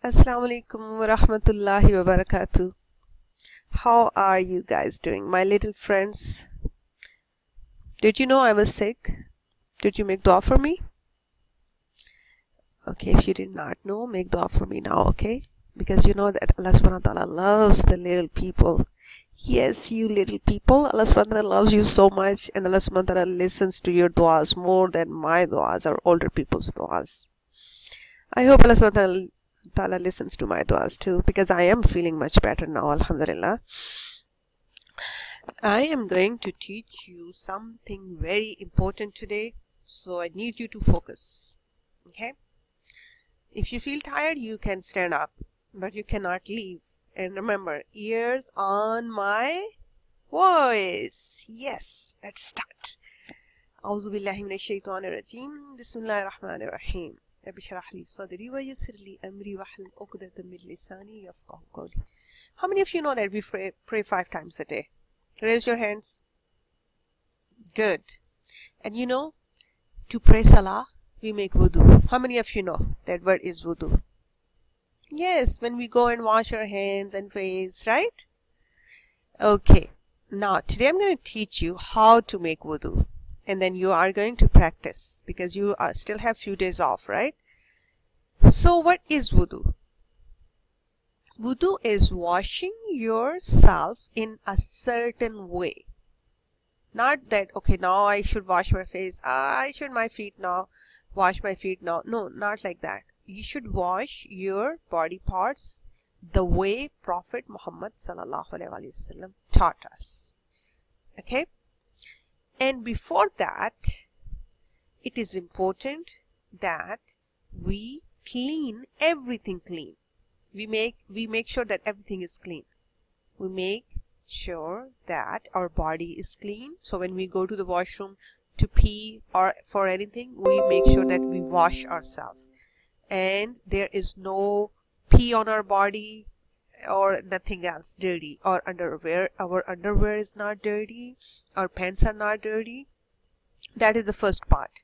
Assalamu alaikum wa rahmatullahi wa barakatuh. How are you guys doing, my little friends? Did you know I was sick? Did you make dua for me? Okay, if you did not know, make dua for me now, okay? Because you know that Allah subhanahu wa ta'ala loves the little people. Yes, you little people, Allah subhanahu wa ta'ala loves you so much, and Allah subhanahu wa ta'ala listens to your duas more than my duas or older people's duas. I hope Allah subhanahu wa ta'ala listens to my duas too, because I am feeling much better now, alhamdulillah. I am going to teach you something very important today, so I need you to focus. Okay? If you feel tired, you can stand up, but you cannot leave. And remember, ears on my voice. Yes, let's start. A'udhu billahi minash shaitanir rajim. Bismillahir rahmanir rahim. Rabbi shrah li sadri wa yassir li amri wahlul 'uqdatam min lisani yafqahu qawli. How many of you know that we pray 5 times a day? Raise your hands. Good. And you know, to pray salah, we make wudu. How many of you know that word is wudu? Yes, when we go and wash our hands and face, right? Okay. Now, today I'm going to teach you how to make wudu. And then you are going to practice because you still have few days off, right? So what is wudu? Wudu is washing yourself in a certain way. Not that, okay, now I should wash my face. I should wash my feet now. No, not like that. You should wash your body parts the way Prophet Muhammad sallallahu alaihi wasallam taught us. Okay? And before that, it is important that we clean everything clean. We make sure that everything is clean. We make sure that our body is clean. So when we go to the washroom to pee or for anything, we make sure that we wash ourselves. And there is no pee on our body or nothing else dirty. Or underwear. Our underwear is not dirty. Our pants are not dirty. That is the first part.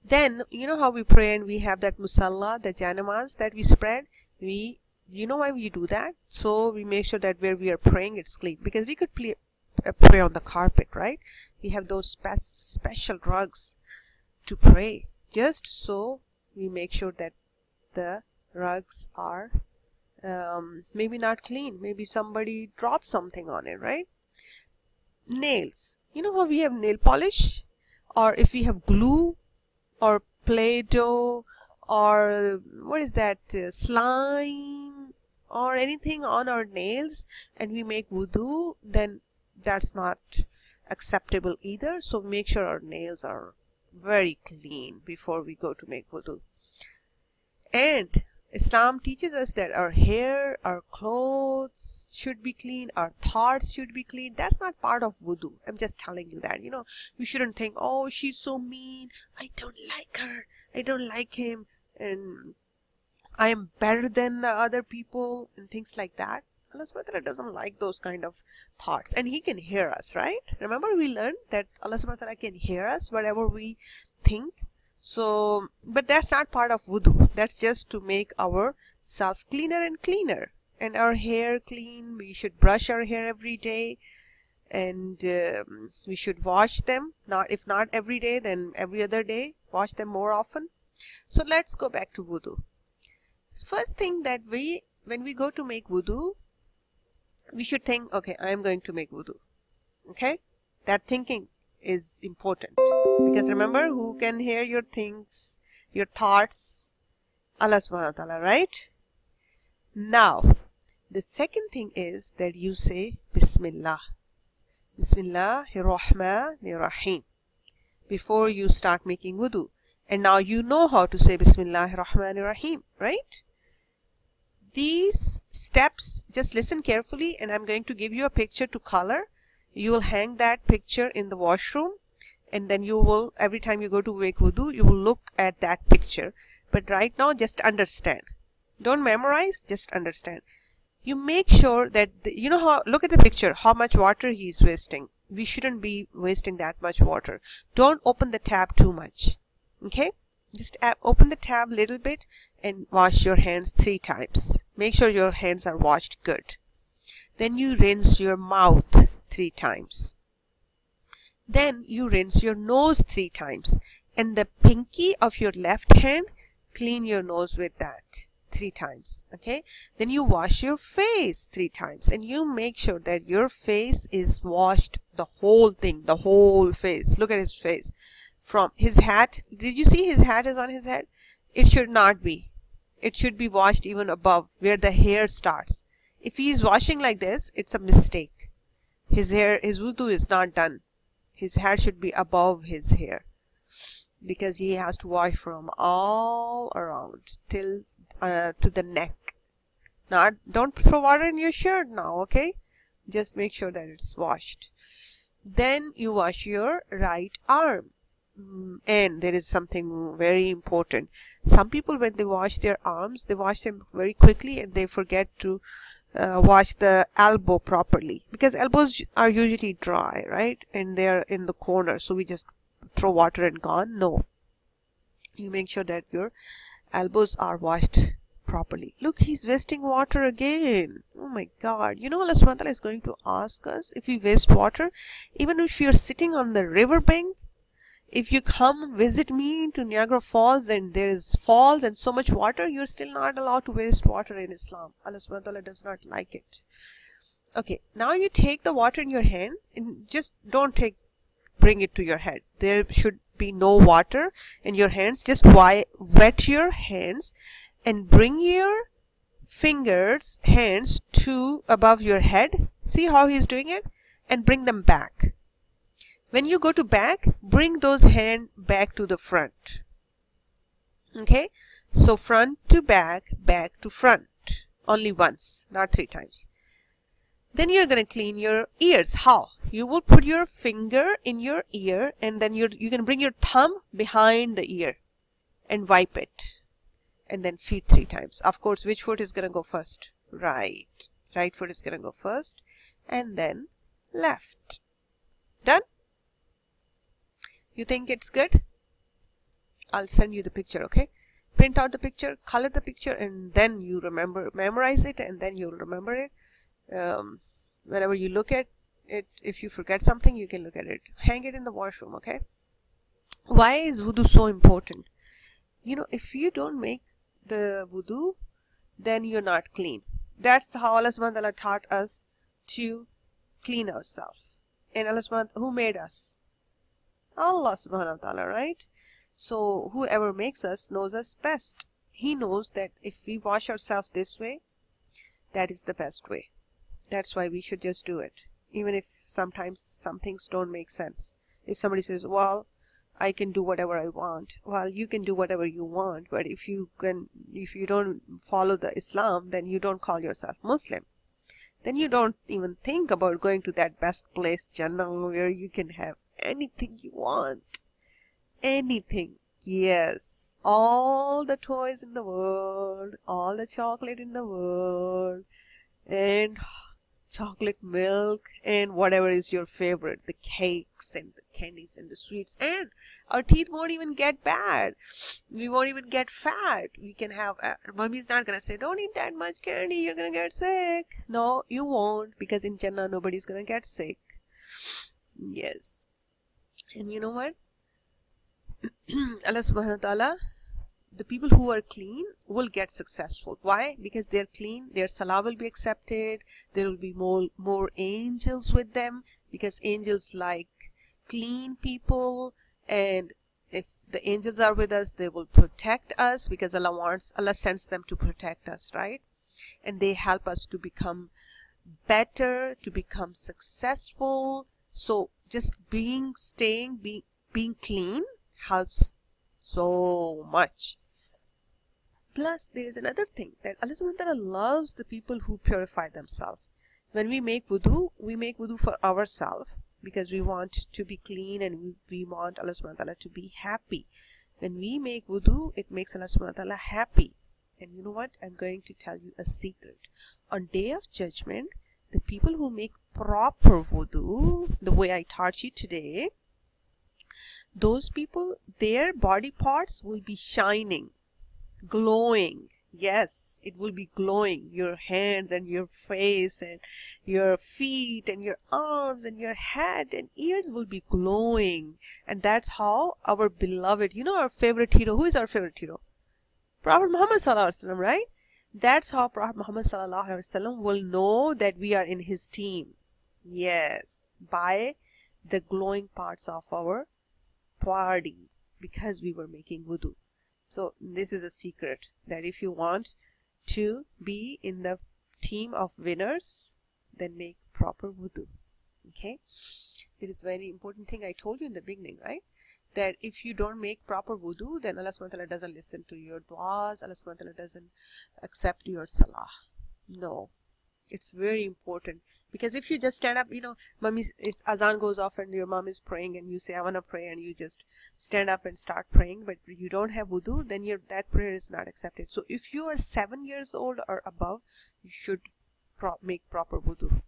Then, you know how we pray and we have that musalla, the janamaz that we spread? You know why we do that? So we make sure that where we are praying, it's clean. Because we could pray on the carpet, right? We have those special rugs to pray. Just so we make sure that the rugs are maybe not clean. Maybe somebody dropped something on it, right? Nails. You know how we have nail polish? Or if we have glue or Play-Doh or what is that, slime or anything on our nails and we make wudu, then that's not acceptable either. So make sure our nails are very clean before we go to make wudu. And Islam teaches us that our hair, our clothes should be clean, our thoughts should be clean. That's not part of wudu. I'm just telling you that. You know, you shouldn't think, oh, she's so mean, I don't like her, I don't like him, and I am better than the other people, and things like that. Allah subhanahu wa ta'ala doesn't like those kind of thoughts, and He can hear us, right? Remember we learned that Allah subhanahu wa ta'ala can hear us, whatever we think. So, but that's not part of wudu. That's just to make our self cleaner and cleaner. And our hair clean. We should brush our hair every day. And we should wash them. If not every day, then every other day. Wash them more often. So let's go back to wudu. First thing that when we go to make wudu, we should think, okay, I am going to make wudu. Okay? That thinking is important. Because remember, who can hear your things, your thoughts? Allah subhanahu wa ta'ala, right? Now, the second thing is that you say Bismillah. Bismillahir Rahmanir Rahim. Before you start making wudu. And now you know how to say Bismillahir Rahmanir Rahim, right? These steps, just listen carefully and I'm going to give you a picture to color. You will hang that picture in the washroom. And then you will, every time you go to make wudu, you will look at that picture. But right now, just understand. Don't memorize, just understand. You make sure that, you know how, look at the picture, how much water he is wasting. We shouldn't be wasting that much water. Don't open the tap too much. Okay? Just open the tab little bit and wash your hands 3 times. Make sure your hands are washed good. Then you rinse your mouth 3 times. Then you rinse your nose 3 times. And the pinky of your left hand, clean your nose with that 3 times. Okay. Then you wash your face 3 times. And you make sure that your face is washed, the whole thing, the whole face. Look at his face. From his hat, did you see his hat is on his head? It should not be. It should be washed even above where the hair starts. If he is washing like this, it's a mistake. His wudu is not done. His hair should be above his hair, because he has to wash from all around till to the neck. Don't throw water in your shirt now, okay? Just make sure that it's washed. Then you wash your right arm. And there is something very important. Some people, when they wash their arms, they wash them very quickly and they forget to wash the elbow properly, because elbows are usually dry, right? And they're in the corner, so we just throw water and gone. No, you make sure that your elbows are washed properly. Look, he's wasting water again. Oh my God. You know, Allah subhanahu wa ta'ala is going to ask us if we waste water, even if you're sitting on the riverbank. If you come visit me to Niagara Falls and there is falls and so much water, you're still not allowed to waste water in Islam. Allah subhanahu wa ta'ala does not like it. Okay, now you take the water in your hand and just don't bring it to your head. There should be no water in your hands. Just wet your hands and bring your hands to above your head. See how he's doing it? And bring them back. When you go to back, bring those hands back to the front. Okay? So front to back, back to front. Only once, not 3 times. Then you're going to clean your ears. How? You will put your finger in your ear and then you can bring your thumb behind the ear and wipe it. And then feet 3 times. Of course, which foot is going to go first? Right. Right foot is going to go first. And then left. Done? You think it's good? I'll send you the picture, okay? Print out the picture, color the picture, and then you memorize it, and then you'll remember it. Whenever you look at it, if you forget something, you can look at it. Hang it in the washroom, okay? Why is wudu so important? You know, if you don't make the wudu, then you're not clean. That's how Allah subhanahu wa ta'ala taught us to clean ourselves. And Allah subhanahu wa ta'ala, who made us? Allah subhanahu wa ta'ala, right? So whoever makes us knows us best. He knows that if we wash ourselves this way, that is the best way. That's why we should just do it. Even if sometimes some things don't make sense. If somebody says, well, I can do whatever I want. Well, you can do whatever you want, but if you don't follow the Islam, then you don't call yourself Muslim. Then you don't even think about going to that best place, Jannah, where you can have anything you want. Anything. Yes. All the toys in the world, all the chocolate in the world, and chocolate milk, and whatever is your favorite, the cakes and the candies and the sweets, and our teeth won't even get bad. We won't even get fat. We can have, mommy's not gonna say, don't eat that much candy, you're gonna get sick. No, you won't, because in Jannah nobody's gonna get sick. Yes. And you know what? Allah subhanahu wa ta'ala, the people who are clean will get successful. Why? Because they're clean, their salah will be accepted, there will be more angels with them, because angels like clean people, and if the angels are with us, they will protect us, because Allah sends them to protect us, right? And they help us to become better, to become successful. So just being clean helps so much. Plus, there is another thing, that Allah subhanahu wa ta'ala loves the people who purify themselves. When we make wudu for ourselves, because we want to be clean and we want Allah subhanahu wa ta'ala to be happy. When we make wudu, it makes Allah subhanahu wa ta'ala happy. And you know what? I'm going to tell you a secret. On Day of Judgment, the people who make proper wudu, the way I taught you today, those people, their body parts will be shining, glowing. Yes, it will be glowing. Your hands and your face and your feet and your arms and your head and ears will be glowing. And that's how our beloved, our favorite hero. Who is our favorite hero? Prophet Muhammad Sallallahu Alaihi Wasallam, right? That's how Prophet Muhammad Sallallahu Alaihi Wasallam will know that we are in his team. Yes, by the glowing parts of our body, because we were making wudu. So this is a secret, that if you want to be in the team of winners, then make proper wudu. Okay, it is very important thing I told you in the beginning, right? That if you don't make proper wudu, then Allah subhanahu wa ta'ala doesn't listen to your du'as, Allah subhanahu wa ta'ala doesn't accept your salah. No, it's very important, because if you just stand up, mommy's azan goes off and your mom is praying and you say I want to pray, and you just stand up and start praying, but you don't have wudu, then that prayer is not accepted. So if you are 7 years old or above, you should make proper wudu.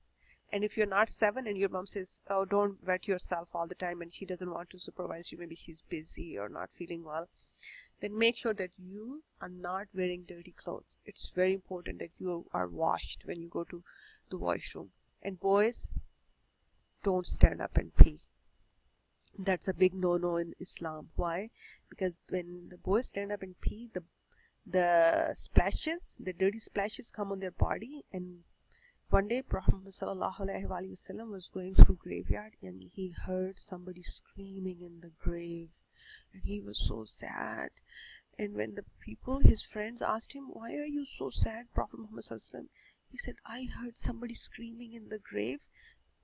And if you're not 7 and your mom says, oh, don't wet yourself all the time, and she doesn't want to supervise you, maybe she's busy or not feeling well, then make sure that you are not wearing dirty clothes. It's very important that you are washed when you go to the washroom. And boys, don't stand up and pee. That's a big no-no in Islam. Why? Because when the boys stand up and pee, the splashes, the dirty splashes come on their body. And one day Prophet Sallallahu Alaihi Wasallam was going through graveyard, and he heard somebody screaming in the grave. And he was so sad. And when the people, his friends, asked him, why are you so sad, Prophet Muhammad Sallallahu Alaihi Wasallam? He said, I heard somebody screaming in the grave.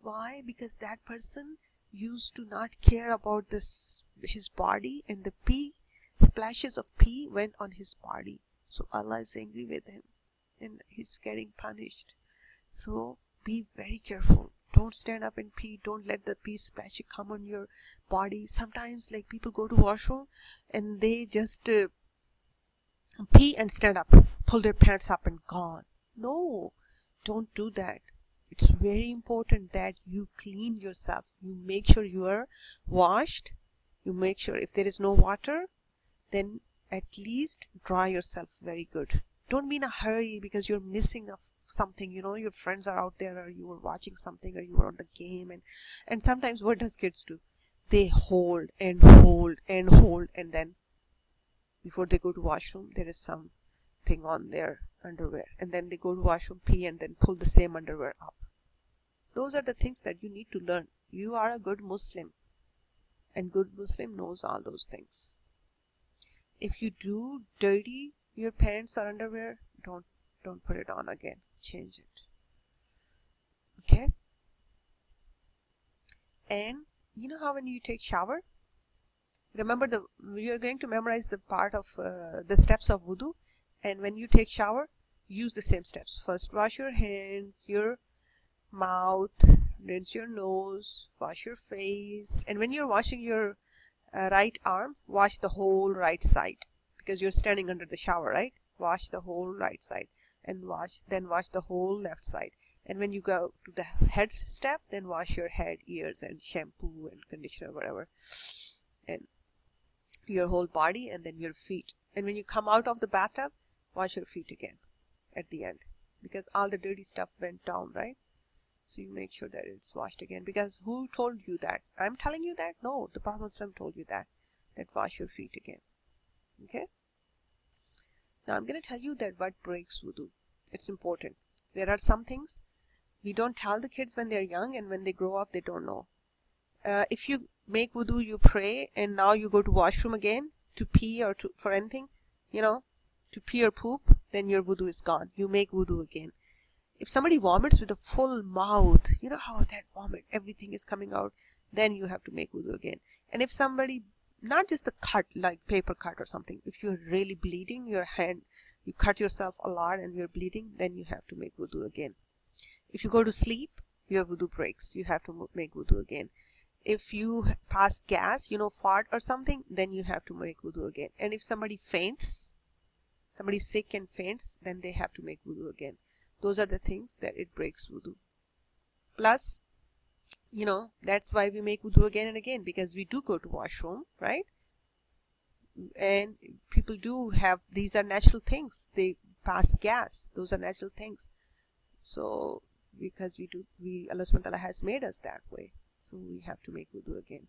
Why? Because that person used to not care about his body, and the splashes of pee went on his body. So Allah is angry with him, and he's getting punished. So be very careful. Don't stand up and pee. Don't let the pee splash come on your body. Sometimes, like, people go to washroom and they just pee and stand up, pull their pants up and gone. No, don't do that. It's very important that you clean yourself. You make sure you are washed. You make sure if there is no water, then at least dry yourself very good. Don't be in a hurry because you're missing of something, your friends are out there, or you were watching something, or you were on the game, and sometimes what does kids do? They hold and hold and hold, and then before they go to washroom, there is something on their underwear, and then they go to washroom, pee, and then pull the same underwear up. Those are the things that you need to learn. You are a good Muslim, and good Muslim knows all those things. If you do dirty your pants or underwear, don't put it on again. Change it. Okay? And you know how when you take shower, remember you're going to memorize the part of the steps of wudu, and when you take shower, use the same steps. First, wash your hands, your mouth, rinse your nose, wash your face, and when you're washing your right arm, wash the whole right side, because you're standing under the shower, right? Wash the whole right side, and then wash the whole left side. And when you go to the head step, then wash your head, ears, and shampoo and conditioner, whatever, and your whole body, and then your feet. And when you come out of the bathtub, wash your feet again at the end, because all the dirty stuff went down, right? So you make sure that it's washed again. Because who told you that? I'm telling you that? No, the Prophet told you that wash your feet again. Okay? Now I'm going to tell you that what breaks wudu. It's important. There are some things we don't tell the kids when they're young, and when they grow up, they don't know. If you make wudu, you pray, and now you go to washroom again to pee or for anything, to pee or poop, then your wudu is gone. You make wudu again. If somebody vomits with a full mouth, you know how that vomit, everything is coming out, then you have to make wudu again. And if somebody, not just a cut, like paper cut or something, if you're really bleeding, your hand, you cut yourself a lot and you're bleeding, then you have to make wudu again. If you go to sleep, your wudu breaks. You have to make wudu again. If you pass gas, fart or something, then you have to make wudu again. And if somebody faints, somebody's sick and faints, then they have to make wudu again. Those are the things that it breaks wudu. Plus, You know, that's why we make wudu again and again, because we do go to washroom, right? And people do have, these are natural things, they pass gas, those are natural things. So because Allah subhanahu wa ta'ala has made us that way, so we have to make wudu again.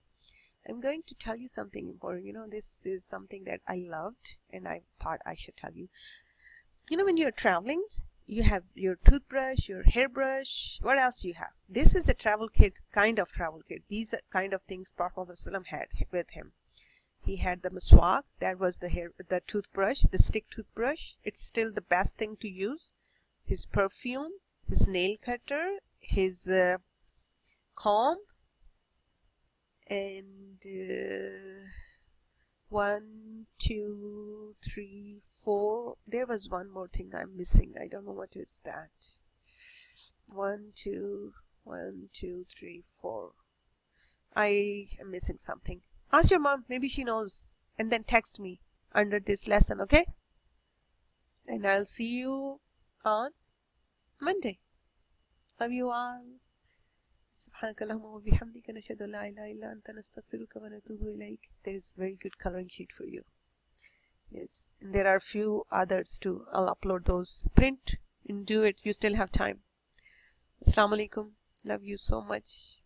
I'm going to tell you something important. You know, this is something that I loved and I thought I should tell you. You know, when you're traveling, you have your toothbrush, your hairbrush, what else you have? This is the travel kit, kind of travel kit. These are kind of things Prophet ﷺ had with him. He had the maswak, that was the toothbrush, the stick toothbrush. It's still the best thing to use. His perfume, his nail cutter, his comb, and 1, 2, 3, 4. There was one more thing I'm missing. I don't know what is that. 1, 2, 3, 4. I am missing something. Ask your mom, maybe she knows, and then text me under this lesson, okay? And I'll see you on Monday. Love you all. سبحانك اللهم وبحمدك نشهد أن لا إله إلا أنت نستغفرك ونتوب إليك. There is very good coloring sheet for you. Yes, and there are a few others too. I'll upload those. Print and do it. You still have time. Assalamu alaikum. Love you so much.